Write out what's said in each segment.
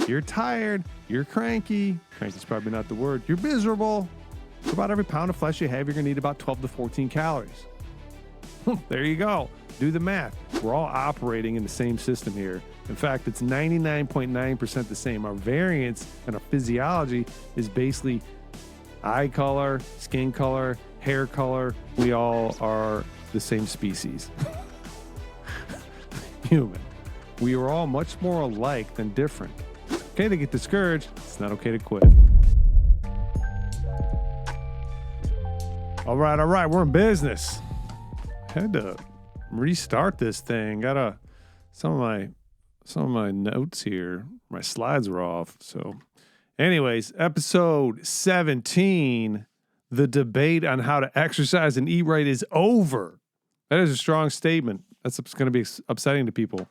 You're tired. You're cranky. Cranky's probably not the word. You're miserable. For about every pound of flesh you have, you're going to need about 12 to 14 calories. There you go. Do the math. We're all operating in the same system here. In fact, it's 99.9% the same. Our variance and our physiology is basically eye color, skin color, hair color. We all are the same species. Human. We are all much more alike than different. It's okay to get discouraged. It's not okay to quit. All right. We're in business. Had to restart this thing. Got some of my notes here. My slides were off. So, anyways, episode 17. The debate on how to exercise and eat right is over. That is a strong statement. That's going to be upsetting to people,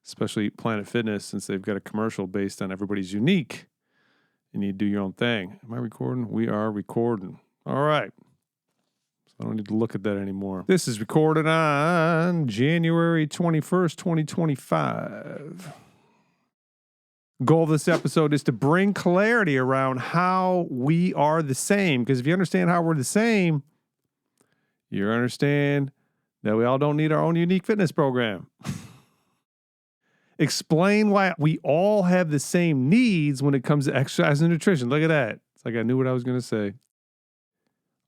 especially Planet Fitness, since they've got a commercial based on everybody's unique and you do your own thing. Am I recording? We are recording. All right. So I don't need to look at that anymore. This is recorded on January 21st, 2025. Goal of this episode is to bring clarity around how we are the same. Because if you understand how we're the same, you understand that we all don't need our own unique fitness program. Explain why we all have the same needs when it comes to exercise and nutrition. Look at that. It's like I knew what I was going to say.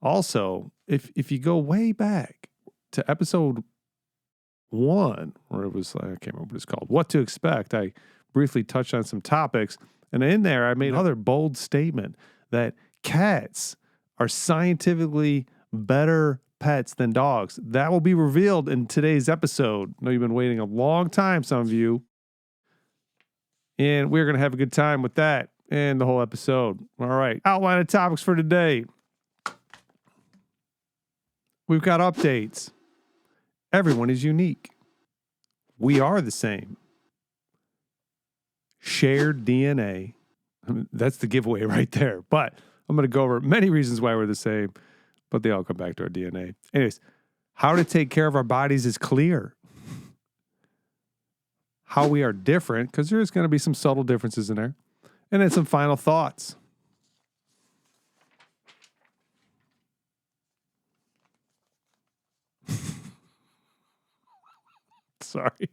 Also, if you go way back to episode 1, where it was, I can't remember what it's called, What to Expect, I briefly touched on some topics. And in there, I made another bold statement that cats are scientifically better pets than dogs. That will be revealed in today's episode. I know you've been waiting a long time, some of you. And we're going to have a good time with that and the whole episode. All right. Outline of topics for today. We've got updates. Everyone is unique. We are the same. Shared DNA. I mean, that's the giveaway right there. But I'm going to go over many reasons why we're the same, but they all come back to our DNA. Anyways, how to take care of our bodies is clear. How we are different, because there's going to be some subtle differences in there. And then some final thoughts. Sorry.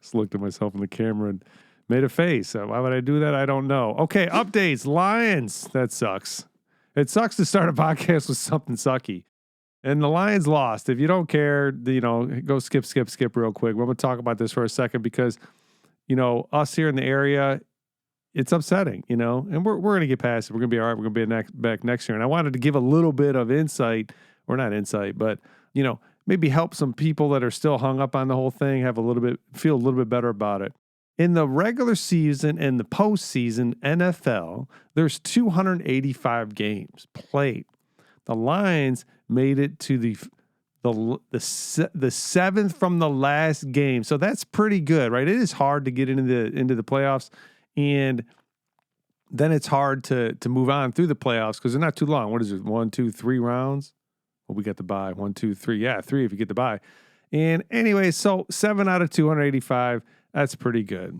Just looked at myself in the camera and made a face. Why would I do that? I don't know. Okay, updates. Lions. That sucks. It sucks to start a podcast with something sucky. And the Lions lost. If you don't care, go skip real quick. We're going to talk about this for a second because, us here in the area, it's upsetting, and we're going to get past it. We're going to be all right. We're going to be back next year. And I wanted to give a little bit of insight, or not insight, but, maybe help some people that are still hung up on the whole thing feel a little bit better about it. In the regular season and the postseason NFL, there's 285 games played. The Lions made it to the seventh from the last game, so that's pretty good, right? It is hard to get into the playoffs, and then it's hard to move on through the playoffs because they're not too long. What is it? 1, 2, 3 rounds. Well, we got the bye. 1, 2, 3. Yeah, 3 if you get the bye. And anyway, so 7 out of 285. That's pretty good.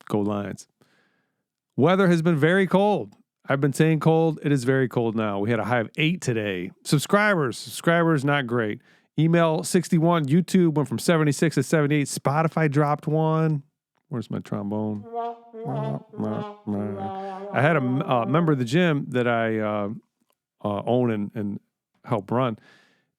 Go Lions. Weather has been very cold. I've been saying cold. It is very cold now. We had a high of 8 today. Subscribers, not great. Email 61. YouTube went from 76 to 78. Spotify dropped 1. Where's my trombone? I had a member of the gym that I own and help run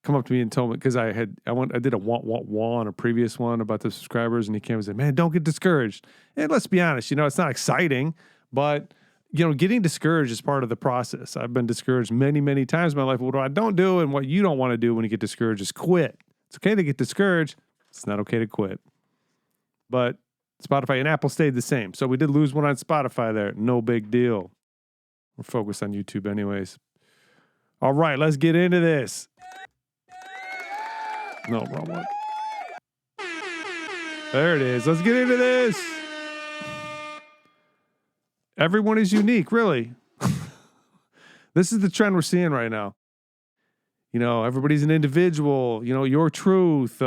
come up to me and told me, because I did a wah on a previous one about the subscribers, and he came and said, man, don't get discouraged. And let's be honest, it's not exciting, but getting discouraged is part of the process. I've been discouraged many, many times in my life. What I don't do and what you don't want to do when you get discouraged is quit. It's okay to get discouraged. It's not okay to quit. But Spotify and Apple stayed the same. So we did lose one on Spotify there. No big deal. We're focused on YouTube anyways. All right, let's get into this. No, wrong one. There it is. Let's get into this. Everyone is unique, really. This is the trend we're seeing right now. Everybody's an individual. Your truth.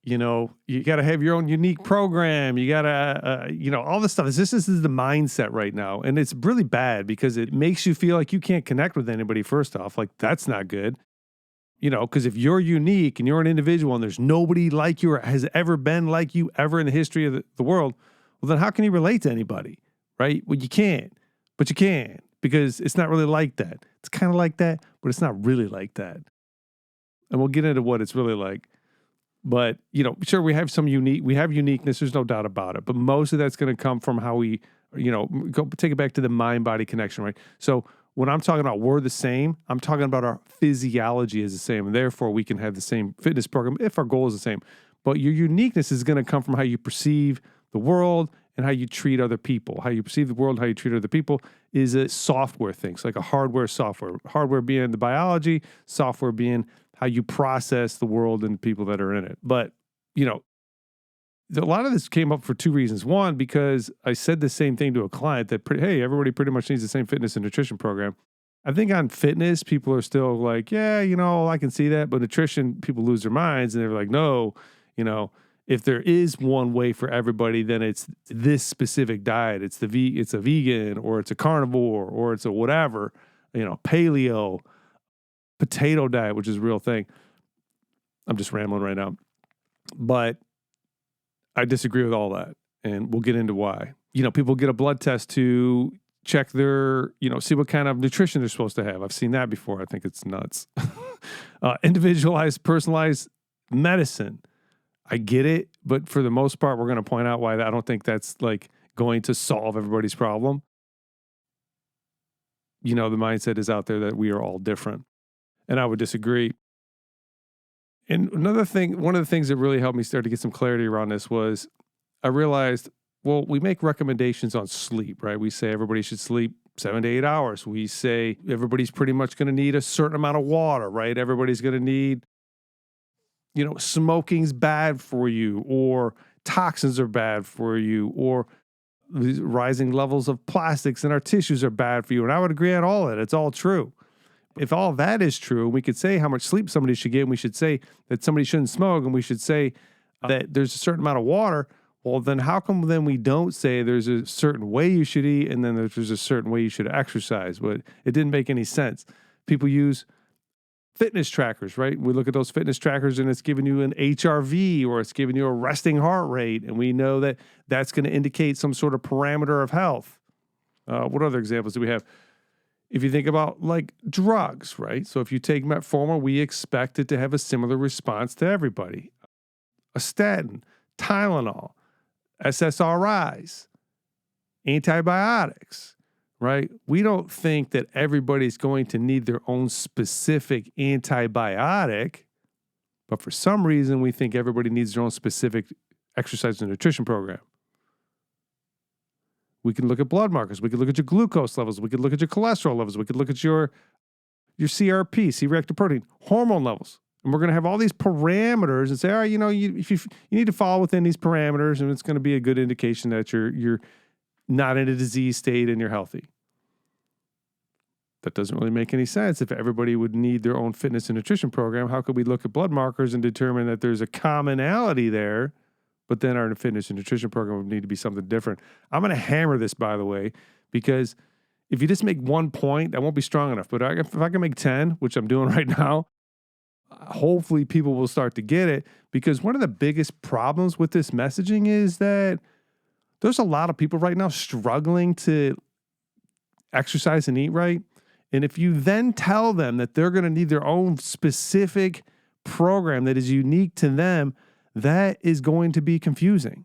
You got to have your own unique program. You got to, all this stuff. This is the mindset right now. And it's really bad because it makes you feel like you can't connect with anybody, first off. Like, that's not good. Because if you're unique and you're an individual and there's nobody like you or has ever been like you ever in the history of the world, well, then how can you relate to anybody, right? Well, you can't, but you can because it's not really like that. It's kind of like that, but it's not really like that. And we'll get into what it's really like. But, sure, we have uniqueness. There's no doubt about it. But most of that's going to come from how we, go take it back to the mind-body connection, right? So when I'm talking about we're the same, I'm talking about our physiology is the same. And therefore, we can have the same fitness program if our goal is the same. But your uniqueness is going to come from how you perceive the world and how you treat other people. How you perceive the world, how you treat other people is a software thing. It's like a hardware, software. Hardware being the biology, software being how you process the world and people that are in it. But, a lot of this came up for two reasons. One, because I said the same thing to a client that, hey, everybody pretty much needs the same fitness and nutrition program. I think on fitness, people are still like, yeah, I can see that. But nutrition, people lose their minds and they're like, no, if there is one way for everybody, then it's this specific diet. It's it's a vegan or it's a carnivore or it's a whatever, paleo, potato diet, which is a real thing. I'm just rambling right now. But I disagree with all that. And we'll get into why. People get a blood test to check their, see what kind of nutrition they're supposed to have. I've seen that before. I think it's nuts. Individualized, personalized medicine. I get it. But for the most part, we're going to point out why I don't think that's like going to solve everybody's problem. The mindset is out there that we are all different. And I would disagree. And another thing, one of the things that really helped me start to get some clarity around this was I realized, well, we make recommendations on sleep, right? We say everybody should sleep 7 to 8 hours. We say everybody's pretty much going to need a certain amount of water, right? Everybody's going to need, smoking's bad for you, or toxins are bad for you, or rising levels of plastics in our tissues are bad for you. And I would agree on all of that. It's all true. If all that is true, we could say how much sleep somebody should get, and we should say that somebody shouldn't smoke, and we should say that there's a certain amount of water. Well, then how come then we don't say there's a certain way you should eat and then there's a certain way you should exercise? But it didn't make any sense. People use fitness trackers, right? We look at those fitness trackers and it's giving you an HRV or it's giving you a resting heart rate. And we know that that's going to indicate some sort of parameter of health. What other examples do we have? If you think about like drugs, right? So if you take metformin, we expect it to have a similar response to everybody. A statin, Tylenol, SSRIs, antibiotics, right? We don't think that everybody's going to need their own specific antibiotic, but for some reason we think everybody needs their own specific exercise and nutrition program. We can look at blood markers. We could look at your glucose levels. We could look at your cholesterol levels. We could look at your CRP, C-reactive protein, hormone levels. And we're going to have all these parameters and say, all right, you need to fall within these parameters, and it's going to be a good indication that you're not in a disease state and you're healthy. That doesn't really make any sense. If everybody would need their own fitness and nutrition program, how could we look at blood markers and determine that there's a commonality there? But then our fitness and nutrition program would need to be something different. I'm going to hammer this, by the way, because if you just make 1 point, that won't be strong enough. But if I can make 10, which I'm doing right now, hopefully people will start to get it. Because one of the biggest problems with this messaging is that there's a lot of people right now struggling to exercise and eat right. And if you then tell them that they're going to need their own specific program that is unique to them, that is going to be confusing.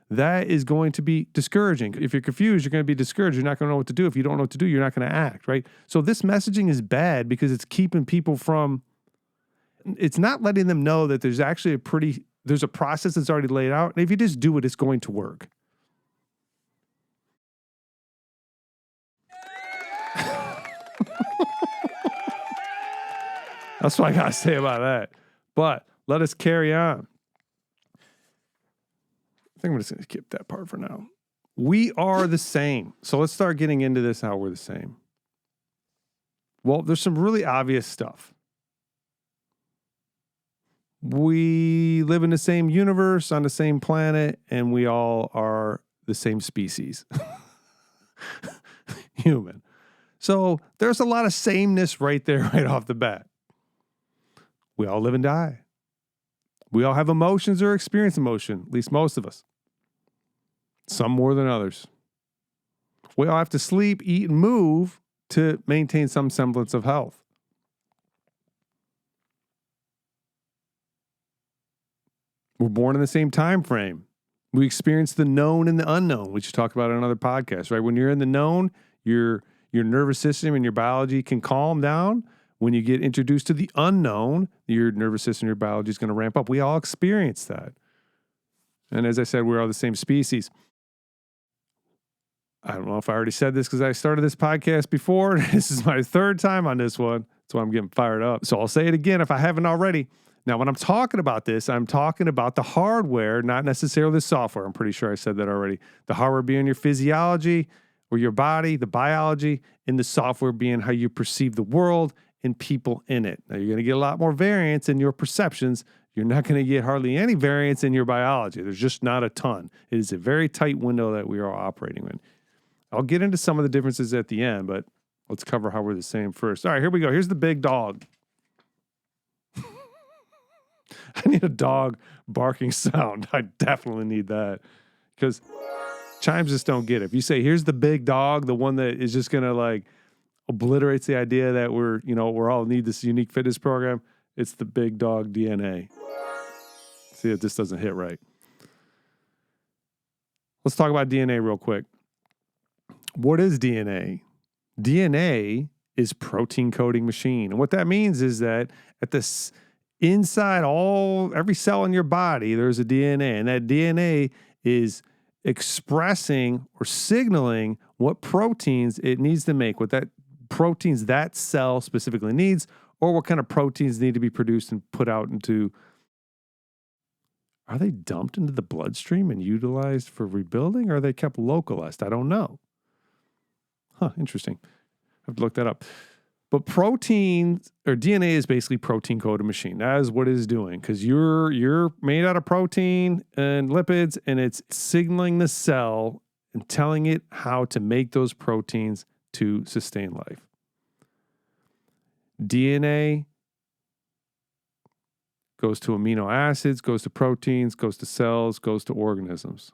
That is going to be discouraging. If you're confused, you're going to be discouraged. You're not going to know what to do. If you don't know what to do, you're not going to act, right? So this messaging is bad because it's keeping people from, it's not letting them know that there's actually there's a process that's already laid out. And if you just do it, it's going to work. That's what I got to say about that. But let us carry on. I think I'm just going to skip that part for now. We are the same. So let's start getting into this, how we're the same. Well, there's some really obvious stuff. We live in the same universe, on the same planet, and we all are the same species. Human. So there's a lot of sameness right there, right off the bat. We all live and die. We all have emotions or experience emotion, at least most of us. Some more than others. We all have to sleep, eat, and move to maintain some semblance of health. We're born in the same time frame. We experience the known and the unknown, which you talked about on another podcast, right? When you're in the known, your nervous system and your biology can calm down. When you get introduced to the unknown, your nervous system and your biology is going to ramp up. We all experience that. And as I said, we're all the same species. I don't know if I already said this because I started this podcast before. This is my third time on this one. That's why I'm getting fired up. So I'll say it again if I haven't already. Now, when I'm talking about this, I'm talking about the hardware, not necessarily the software. I'm pretty sure I said that already. The hardware being your physiology or your body, the biology, and the software being how you perceive the world and people in it. Now, you're going to get a lot more variance in your perceptions. You're not going to get hardly any variance in your biology. There's just not a ton. It is a very tight window that we are all operating in. I'll get into some of the differences at the end, but let's cover how we're the same first. All right, here we go. Here's the big dog. I need a dog barking sound. I definitely need that because chimes just don't get it. If you say, here's the big dog, the one that is just going to like obliterates the idea that we're all need this unique fitness program, it's the big dog DNA. See, it just doesn't hit right. Let's talk about DNA real quick. What is DNA? DNA is protein coding machine. And what that means is that at the inside every cell in your body, there's a DNA. And that DNA is expressing or signaling what proteins it needs to make, what that proteins that cell specifically needs, or what kind of proteins need to be produced and put out into. Are they dumped into the bloodstream and utilized for rebuilding, or are they kept localized? I don't know. Interesting. I have to look that up. But proteins or DNA is basically protein coded machine. That is what it is doing because you're made out of protein and lipids, and it's signaling the cell and telling it how to make those proteins to sustain life. DNA goes to amino acids, goes to proteins, goes to cells, goes to organisms.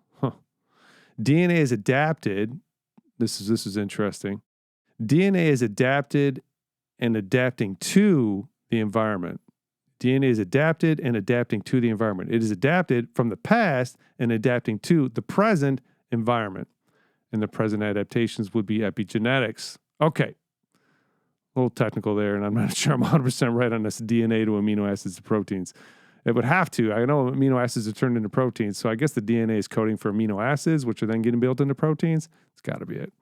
DNA is adapted. This is interesting. DNA is adapted and adapting to the environment. DNA is adapted and adapting to the environment. It is adapted from the past and adapting to the present environment. And the present adaptations would be epigenetics. Okay. A little technical there, and I'm not sure I'm 100% right on this DNA to amino acids to proteins. It would have to. I know amino acids are turned into proteins, so I guess the DNA is coding for amino acids, which are then getting built into proteins. It's got to be it.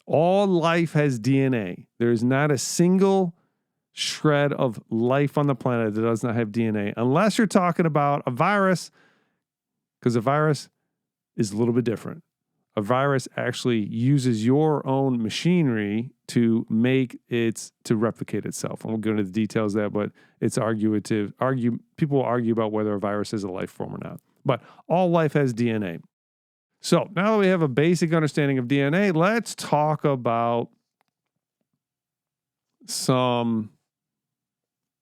All life has DNA. There is not a single shred of life on the planet that does not have DNA, unless you're talking about a virus, because a virus is a little bit different. A virus actually uses your own machinery to replicate itself. I won't go into the details of that, but it's argumentative. People will argue about whether a virus is a life form or not. But all life has DNA. So now that we have a basic understanding of DNA, let's talk about some,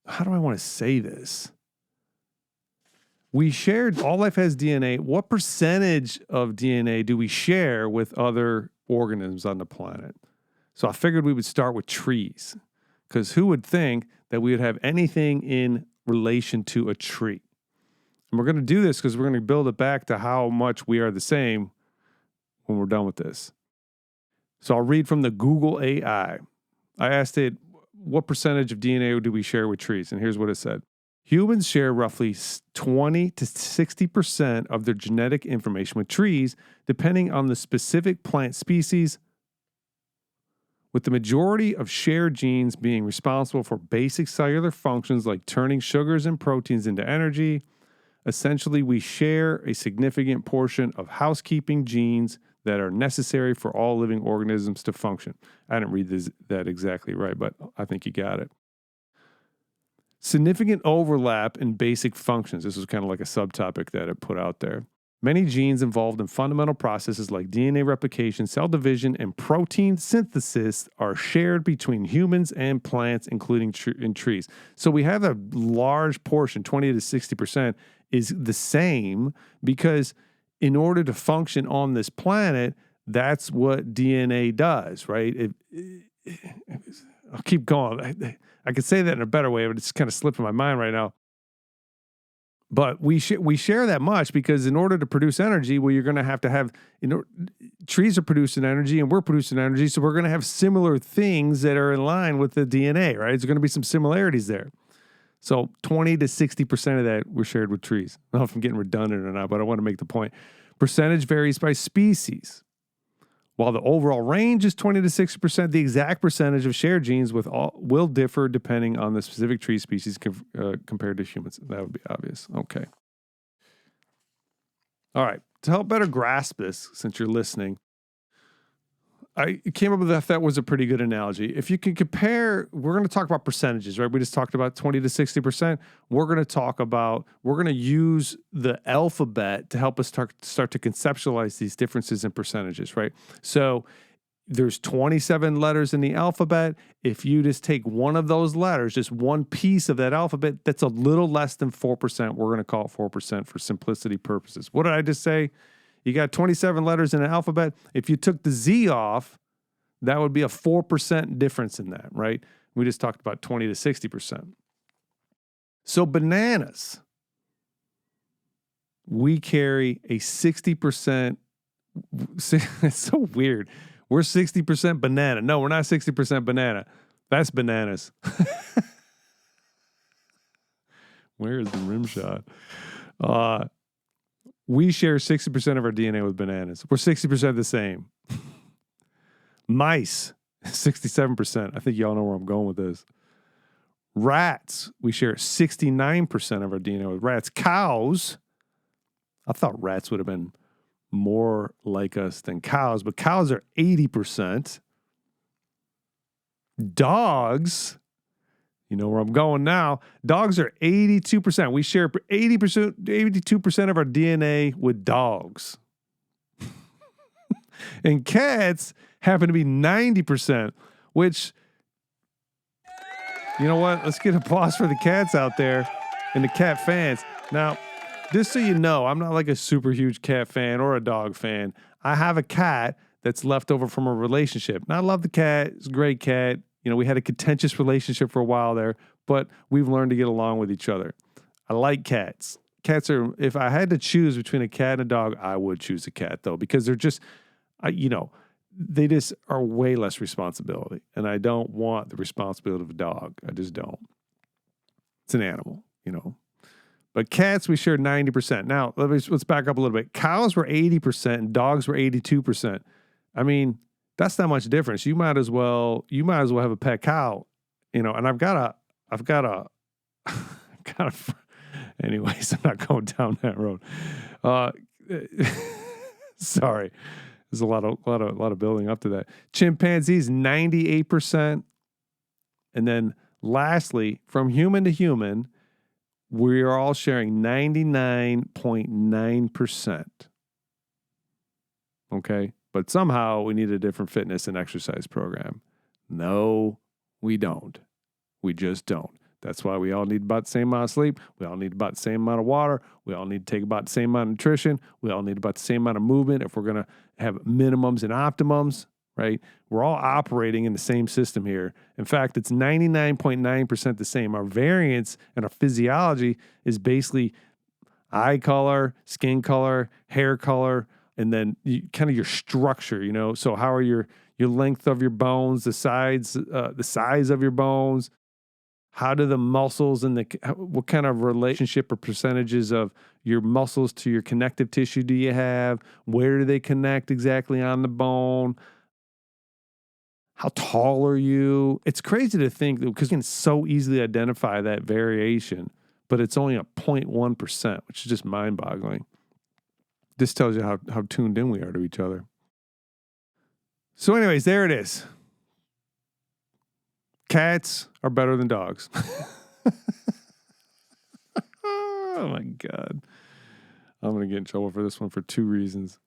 how do I want to say this? All life has DNA. What percentage of DNA do we share with other organisms on the planet? So I figured we would start with trees, because who would think that we would have anything in relation to a tree? And we're going to do this because we're going to build it back to how much we are the same when we're done with this. So I'll read from the Google AI. I asked it, what percentage of DNA do we share with trees? And here's what it said. Humans share roughly 20 to 60% of their genetic information with trees, depending on the specific plant species, with the majority of shared genes being responsible for basic cellular functions like turning sugars and proteins into energy. Essentially, we share a significant portion of housekeeping genes that are necessary for all living organisms to function. I didn't read that exactly right, but I think you got it. Significant overlap in basic functions. This was kind of like a subtopic that it put out there. Many genes involved in fundamental processes like DNA replication, cell division, and protein synthesis are shared between humans and plants, including in trees. So we have a large portion, 20 to 60%, is the same because in order to function on this planet, that's what DNA does, right? I'll keep going. I could say that in a better way, but it's kind of slipping my mind right now. But we share that much because in order to produce energy, well, you're going to have, trees are producing energy and we're producing energy. So we're going to have similar things that are in line with the DNA, right? There's going to be some similarities there. So 20 to 60% of that were shared with trees. I don't know if I'm getting redundant or not, but I want to make the point. Percentage varies by species. While the overall range is 20 to 60%, the exact percentage of shared genes will differ depending on the specific tree species compared to humans. That would be obvious. Okay. All right. To help better grasp this, since you're listening, I came up with that was a pretty good analogy. If you can compare, we're going to talk about percentages, right? We just talked about 20 to 60%. We're going to use the alphabet to help us start to conceptualize these differences in percentages, right? So there's 27 letters in the alphabet. If you just take one of those letters, just one piece of that alphabet, that's a little less than 4%. We're going to call it 4% for simplicity purposes. What did I just say? You got 27 letters in an alphabet. If you took the Z off, that would be a 4% difference in that, right? We just talked about 20 to 60%. So bananas, we carry a 60%. It's so weird. We're 60% banana. No, we're not 60% banana. That's bananas. Where is the rim shot? We share 60% of our DNA with bananas. We're 60% the same. Mice, 67%. I think y'all know where I'm going with this. Rats, we share 69% of our DNA with rats. Cows, I thought rats would have been more like us than cows, but cows are 80%. Dogs, you know where I'm going now. Dogs are 82%. We share 82% of our DNA with dogs. And cats happen to be 90%, which, you know what? Let's get applause for the cats out there and the cat fans. Now, just so you know, I'm not like a super huge cat fan or a dog fan. I have a cat that's left over from a relationship. And I love the cat. It's a great cat. You know, we had a contentious relationship for a while there, but we've learned to get along with each other. I like cats. Cats are, if I had to choose between a cat and a dog, I would choose a cat, though, because they're just, they just are way less responsibility. And I don't want the responsibility of a dog. I just don't. It's an animal, But cats, we share 90%. Now, let's back up a little bit. Cows were 80% and dogs were 82%. I mean, that's not much difference. You might as well have a pet cow, and I've got a anyways, I'm not going down that road. Sorry. There's a lot of building up to that. Chimpanzees, 98%. And then lastly, from human to human, we are all sharing 99.9%. Okay? But somehow we need a different fitness and exercise program. No, we don't. We just don't. That's why we all need about the same amount of sleep. We all need about the same amount of water. We all need to take about the same amount of nutrition. We all need about the same amount of movement if we're going to have minimums and optimums, right? We're all operating in the same system here. In fact, it's 99.9% the same. Our variance and our physiology is basically eye color, skin color, hair color, and then kind of your structure, So how are your length of your bones, the size of your bones? How do the muscles and what kind of relationship or percentages of your muscles to your connective tissue do you have? Where do they connect exactly on the bone? How tall are you? It's crazy to think, because you can so easily identify that variation, but it's only a 0.1%, which is just mind-boggling. This tells you how tuned in we are to each other. So anyways, there it is. Cats are better than dogs. Oh my God. I'm going to get in trouble for this one for 2 reasons.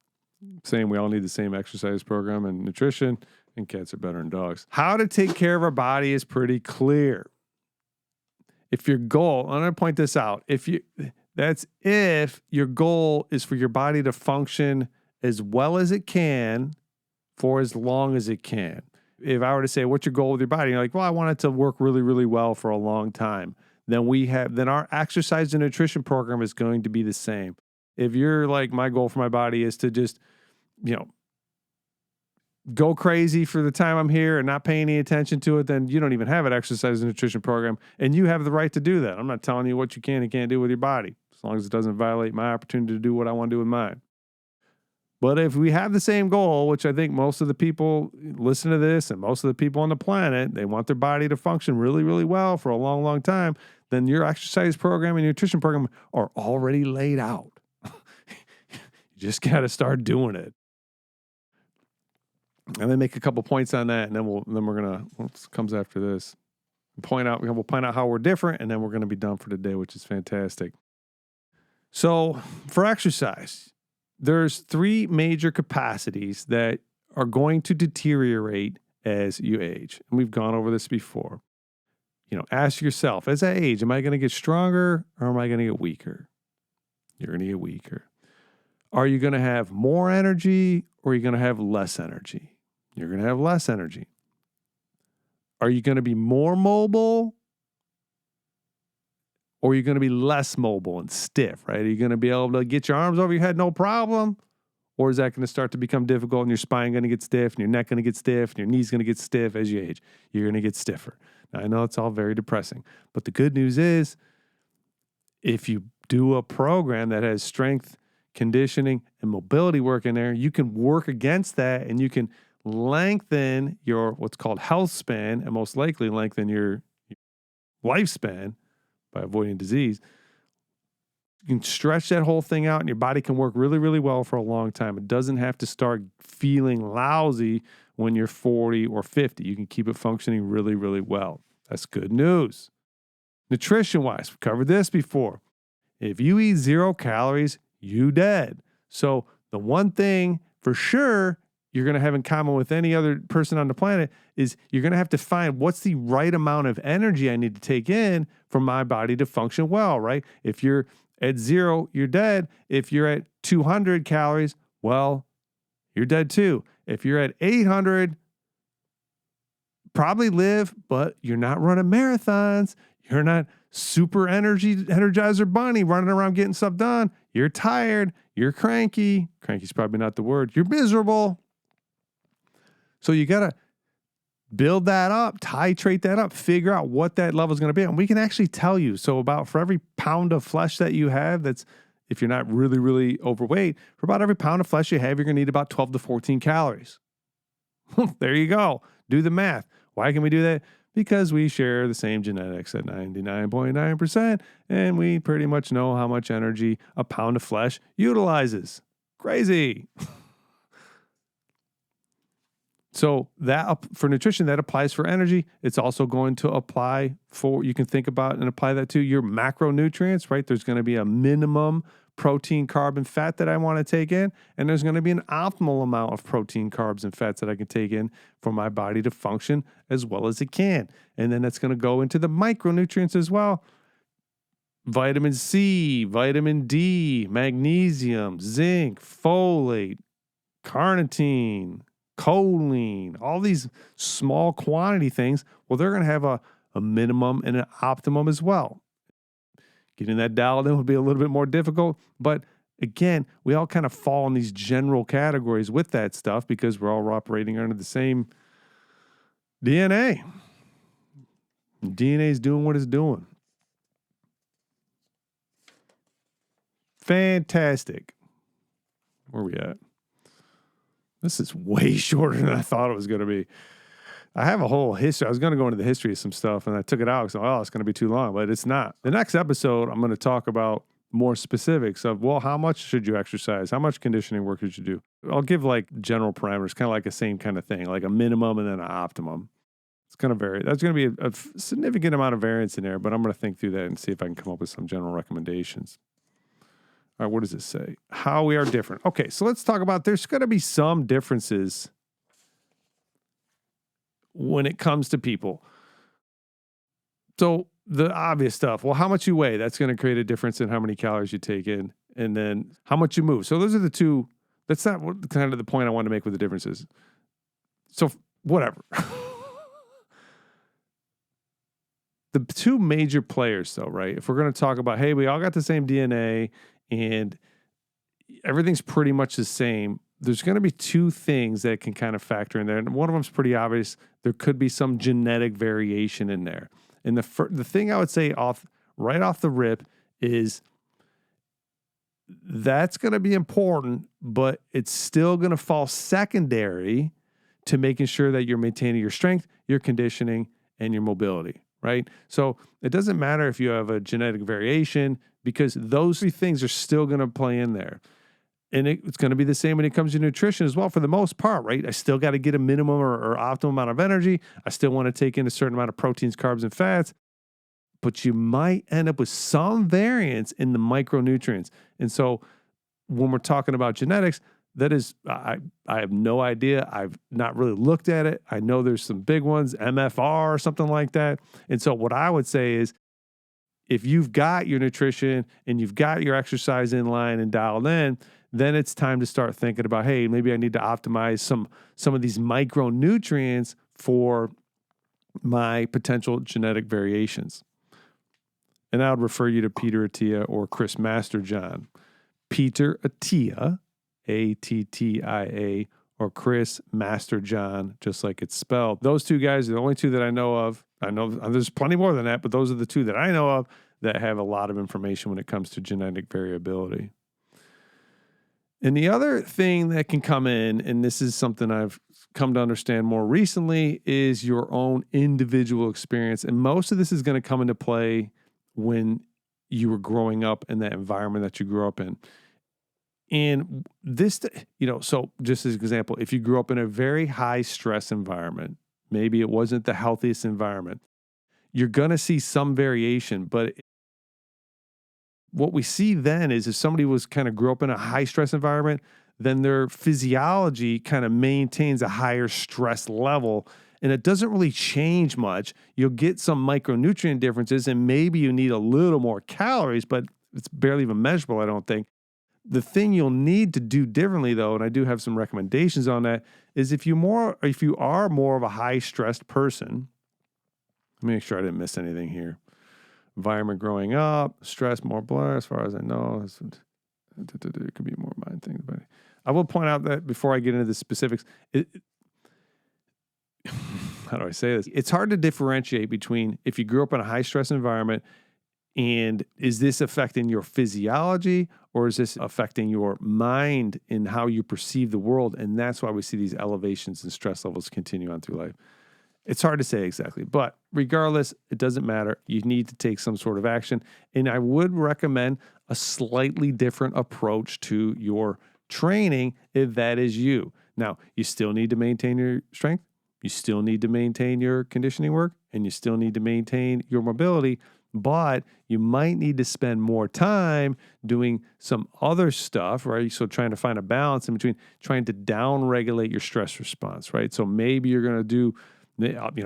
Saying we all need the same exercise program and nutrition, and cats are better than dogs. How to take care of our body is pretty clear. If your goal, I'm going to point this out, if your goal is for your body to function as well as it can for as long as it can. If I were to say, what's your goal with your body? You're like, well, I want it to work really, really well for a long time. Then our exercise and nutrition program is going to be the same. If you're like, my goal for my body is to just, go crazy for the time I'm here and not pay any attention to it, then you don't even have an exercise and nutrition program, and you have the right to do that. I'm not telling you what you can and can't do with your body, as long as it doesn't violate my opportunity to do what I want to do with mine. But if we have the same goal, which I think most of the people listen to this and most of the people on the planet, they want their body to function really, really well for a long, long time, then your exercise program and nutrition program are already laid out. You just got to start doing it. And then make a couple points on that, and then we're gonna what comes after this. We'll point out how we're different, and then we're gonna be done for today, which is fantastic. So for exercise, there's 3 major capacities that are going to deteriorate as you age. And we've gone over this before. Ask yourself, as I age, am I going to get stronger or am I going to get weaker? You're going to get weaker. Are you going to have more energy or are you going to have less energy? You're going to have less energy. Are you going to be more mobile or are you going to be less mobile and stiff, right? Are you going to be able to get your arms over your head, no problem? Or is that going to start to become difficult and your spine going to get stiff and your neck going to get stiff and your knees going to get stiff as you age? You're going to get stiffer. Now, I know it's all very depressing, but the good news is if you do a program that has strength, conditioning, and mobility work in there, you can work against that and you can lengthen your what's called health span and most likely lengthen your lifespan by avoiding disease. You can stretch that whole thing out and your body can work really, really well for a long time. It doesn't have to start feeling lousy when you're 40 or 50. You can keep it functioning really, really well. That's good news. Nutrition-wise, we've covered this before. If you eat 0 calories, you dead. So the one thing for sure you're going to have in common with any other person on the planet is you're going to have to find what's the right amount of energy I need to take in for my body to function well, right? If you're at 0, you're dead. If you're at 200 calories, well, you're dead too. If you're at 800, probably live, but you're not running marathons. You're not super energizer bunny running around getting stuff done. You're tired. You're cranky. Cranky's probably not the word. You're miserable. So you got to build that up, titrate that up, figure out what that level is going to be. And we can actually tell you. So for every pound of flesh that you have, that's if you're not really, really overweight, for about every pound of flesh you have, you're going to need about 12 to 14 calories. There you go. Do the math. Why can we do that? Because we share the same genetics at 99.9%, and we pretty much know how much energy a pound of flesh utilizes. Crazy. So that for nutrition, that applies for energy. It's also going to apply you can think about and apply that to your macronutrients, right? There's going to be a minimum protein, carb, and fat that I want to take in. And there's going to be an optimal amount of protein, carbs, and fats that I can take in for my body to function as well as it can. And then that's going to go into the micronutrients as well. Vitamin C, vitamin D, magnesium, zinc, folate, carnitine, choline, all these small quantity things. Well, they're going to have a minimum and an optimum as well. Getting that dialed in would be a little bit more difficult, but again, we all kind of fall in these general categories with that stuff because we're all operating under the same DNA. DNA is doing what it's doing. Fantastic. Where are we at? This is way shorter than I thought it was going to be. I have a whole history. I was going to go into the history of some stuff, and I took it out. So, it's going to be too long, but it's not. The next episode, I'm going to talk about more specifics of, how much should you exercise? How much conditioning work should you do? I'll give like general parameters, kind of like the same kind of thing, like a minimum and then an optimum. It's going to vary. That's going to be a significant amount of variance in there, but I'm going to think through that and see if I can come up with some general recommendations. All right, what does it say? How we are different. Okay, so let's talk about there's going to be some differences when it comes to people. So the obvious stuff, well, how much you weigh, that's going to create a difference in how many calories you take in, and then how much you move. So those are the two. That's not what, kind of the point I want to make with the differences. So whatever. The two major players, though, right? If we're going to talk about, hey, we all got the same DNA and everything's pretty much the same, there's going to be two things that can kind of factor in there. And one of them's pretty obvious. There could be some genetic variation in there. And the thing I would say right off the rip is that's going to be important, but it's still going to fall secondary to making sure that you're maintaining your strength, your conditioning, and your mobility, right? So it doesn't matter if you have a genetic variation because those three things are still going to play in there. And it's going to be the same when it comes to nutrition as well, for the most part, right? I still got to get a minimum or optimum amount of energy. I still want to take in a certain amount of proteins, carbs, and fats. But you might end up with some variance in the micronutrients. And so when we're talking about genetics, that is, I have no idea. I've not really looked at it. I know there's some big ones, MFR or something like that. And so what I would say is, if you've got your nutrition and you've got your exercise in line and dialed in, then it's time to start thinking about, hey, maybe I need to optimize some of these micronutrients for my potential genetic variations. And I would refer you to Peter Attia or Chris Masterjohn. Peter Attia, Attia, or Chris Masterjohn, just like it's spelled. Those two guys are the only two that I know of. I know there's plenty more than that, but those are the two that I know of that have a lot of information when it comes to genetic variability. And the other thing that can come in, and this is something I've come to understand more recently, is your own individual experience. And most of this is going to come into play when you were growing up in that environment that you grew up in. And this, so just as an example, if you grew up in a very high stress environment, maybe it wasn't the healthiest environment, you're going to see some variation. But what we see then is if somebody grew up in a high stress environment, then their physiology kind of maintains a higher stress level and it doesn't really change much. You'll get some micronutrient differences and maybe you need a little more calories, but it's barely even measurable, I don't think. The thing you'll need to do differently, though, and I do have some recommendations on that, is if you are more of a high-stressed person, let me make sure I didn't miss anything here. Environment growing up, stress, more blood, as far as I know. It could be more mind things, but I will point out that before I get into the specifics, how do I say this? It's hard to differentiate between if you grew up in a high-stress environment and is this affecting your physiology or is this affecting your mind and how you perceive the world? And that's why we see these elevations and stress levels continue on through life. It's hard to say exactly, but regardless, it doesn't matter. You need to take some sort of action. And I would recommend a slightly different approach to your training if that is you. Now, you still need to maintain your strength. You still need to maintain your conditioning work, and you still need to maintain your mobility, but you might need to spend more time doing some other stuff, right? So trying to find a balance in between trying to down-regulate your stress response, right? So maybe you're going to do,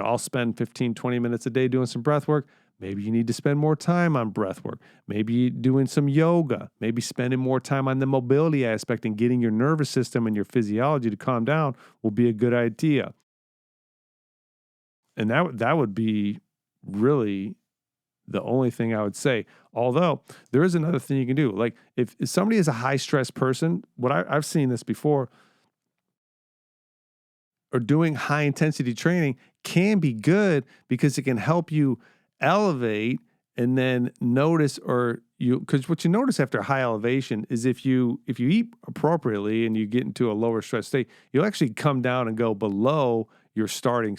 I'll spend 15, 20 minutes a day doing some breath work. Maybe you need to spend more time on breath work. Maybe doing some yoga. Maybe spending more time on the mobility aspect and getting your nervous system and your physiology to calm down will be a good idea. And that would be really the only thing I would say. Although there is another thing you can do. Like if somebody is a high stress person, I've seen this before, or doing high intensity training can be good because it can help you elevate and then notice because what you notice after high elevation is if you eat appropriately and you get into a lower stress state, you'll actually come down and go below your starting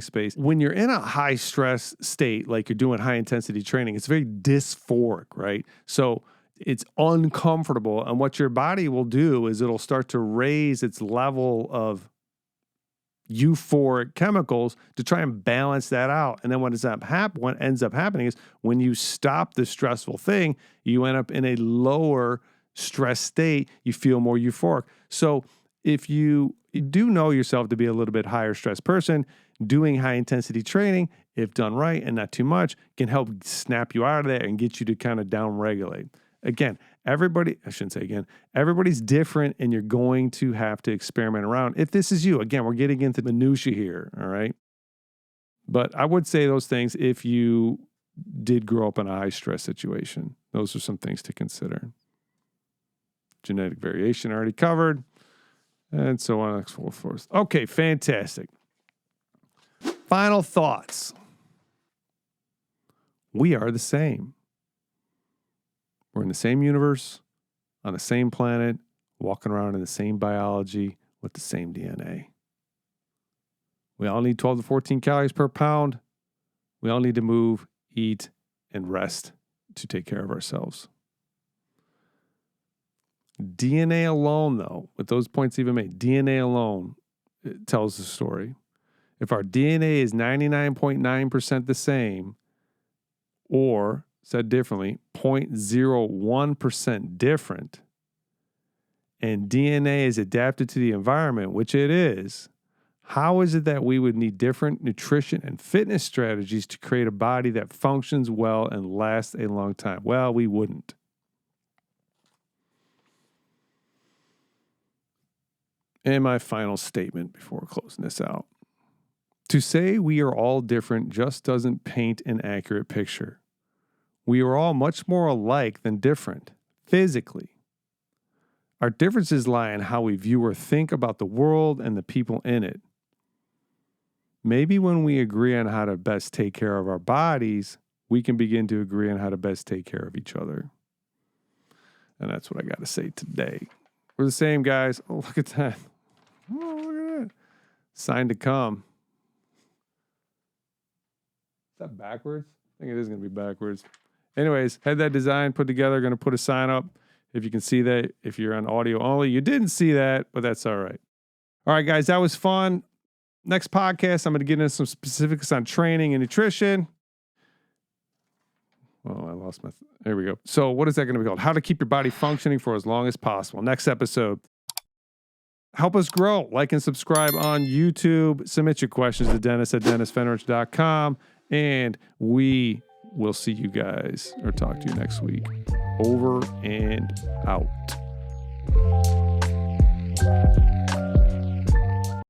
space. When you're in a high stress state, like you're doing high intensity training, it's very dysphoric, right? So it's uncomfortable. And what your body will do is it'll start to raise its level of euphoric chemicals to try and balance that out. And then what ends up happening is when you stop the stressful thing, you end up in a lower stress state. You feel more euphoric. So if you do know yourself to be a little bit higher stress person, doing high intensity training, if done right and not too much, can help snap you out of there and get you to kind of down regulate. Again, everybody's different, and you're going to have to experiment around. If this is you, again, we're getting into minutia here, all right? But I would say those things if you did grow up in a high stress situation. Those are some things to consider. Genetic variation already covered, and so on and so forth. Okay, fantastic. Final thoughts. We are the same. We're in the same universe, on the same planet, walking around in the same biology with the same DNA. We all need 12 to 14 calories per pound. We all need to move, eat, and rest to take care of ourselves. DNA alone, though, with those points even made, DNA alone tells the story. If our DNA is 99.9% the same, or said differently, 0.01% different, and DNA is adapted to the environment, which it is, how is it that we would need different nutrition and fitness strategies to create a body that functions well and lasts a long time? Well, we wouldn't. And my final statement before closing this out. To say we are all different just doesn't paint an accurate picture. We are all much more alike than different, physically. Our differences lie in how we view or think about the world and the people in it. Maybe when we agree on how to best take care of our bodies, we can begin to agree on how to best take care of each other. And that's what I got to say today. We're the same, guys. Oh, look at that. Oh, look at that. Sign to come. Is that backwards? I think it is going to be backwards. Anyways, had that design put together. Going to put a sign up. If you can see that, if you're on audio only, you didn't see that, but that's all right. All right, guys, that was fun. Next podcast, I'm going to get into some specifics on training and nutrition. Oh, I lost my... There we go. So what is that going to be called? How to keep your body functioning for as long as possible. Next episode. Help us grow. Like and subscribe on YouTube. Submit your questions to Dennis@DennisFenrich.com. And we will see you guys or talk to you next week. Over and out.